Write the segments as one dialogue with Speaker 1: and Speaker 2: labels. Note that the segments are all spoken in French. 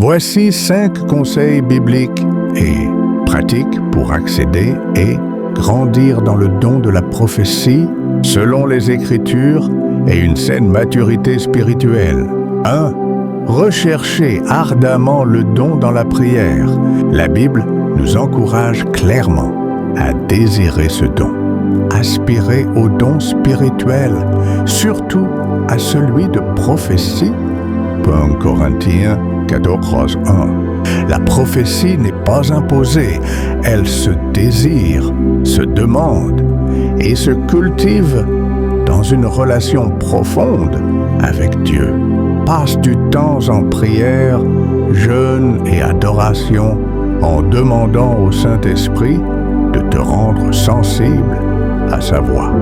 Speaker 1: Voici 5 conseils bibliques et pratiques pour accéder et grandir dans le don de la prophétie selon les Écritures et une saine maturité spirituelle. 1. Recherchez ardemment le don dans la prière. La Bible nous encourage clairement à désirer ce don. Aspirez au don spirituel, surtout à celui de prophétie. 1 Corinthiens 14:1. La prophétie n'est pas imposée, elle se désire, se demande et se cultive dans une relation profonde avec Dieu. Passe du temps en prière, jeûne et adoration en demandant au Saint-Esprit de te rendre sensible à sa voix.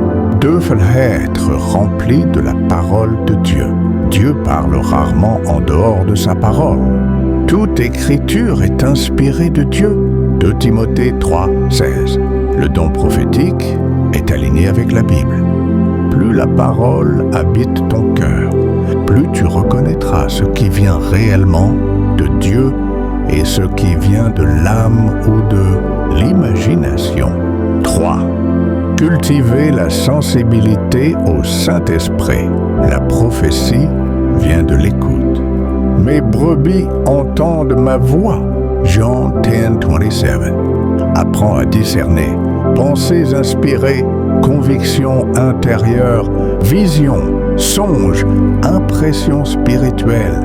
Speaker 1: 2. Être rempli de la parole de Dieu. Dieu parle rarement en dehors de sa parole. Toute écriture est inspirée de Dieu. 2 Timothée 3:16. Le don prophétique est aligné avec la Bible. Plus la parole habite ton cœur, plus tu reconnaîtras ce qui vient réellement de Dieu et ce qui vient de l'âme ou de l'imagination. 3. Cultiver la sensibilité au Saint-Esprit. La prophétie vient de l'écoute. Mes brebis entendent ma voix. John 10:27. Apprends à discerner. Pensées inspirées, convictions intérieures, visions, songes, impressions spirituelles.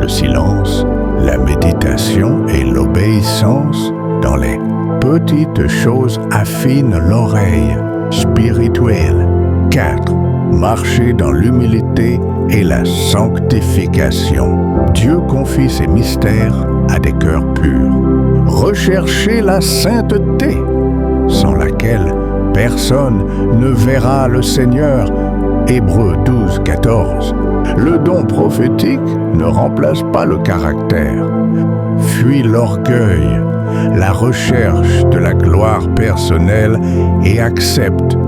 Speaker 1: Le silence, la méditation et l'obéissance dans les petites choses affinent l'oreille spirituelle. 4. Marcher dans l'humilité et la sanctification. Dieu confie ses mystères à des cœurs purs. Recherchez la sainteté, sans laquelle personne ne verra le Seigneur. Hébreux 12:14. Le don prophétique ne remplace pas le caractère. Fuis l'orgueil, la recherche de la gloire personnelle et accepte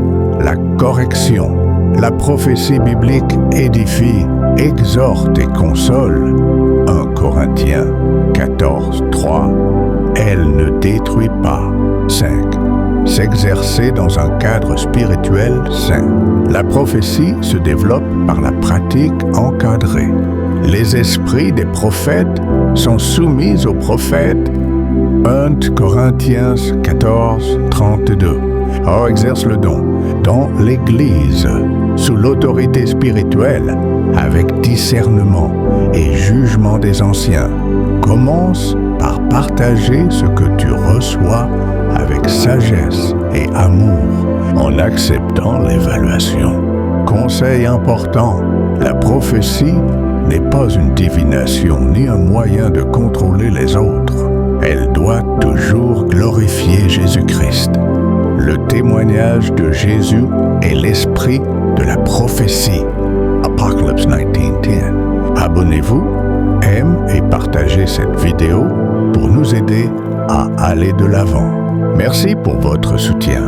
Speaker 1: la correction. La prophétie biblique édifie, exhorte et console. 1 Corinthiens 14:3. Elle ne détruit pas. 5. S'exercer dans un cadre spirituel sain. La prophétie se développe par la pratique encadrée. Les esprits des prophètes sont soumis aux prophètes. 1 Corinthiens 14:32. Or exerce le don dans l'Église, sous l'autorité spirituelle, avec discernement et jugement des anciens. Commence par partager ce que tu reçois avec sagesse et amour, en acceptant l'évaluation. Conseil important, la prophétie n'est pas une divination ni un moyen de contrôler les autres. Elle doit toujours glorifier Jésus-Christ. Le témoignage de Jésus est l'esprit de la prophétie. Apocalypse 19:10. Abonnez-vous, aime et partagez cette vidéo pour nous aider à aller de l'avant. Merci pour votre soutien.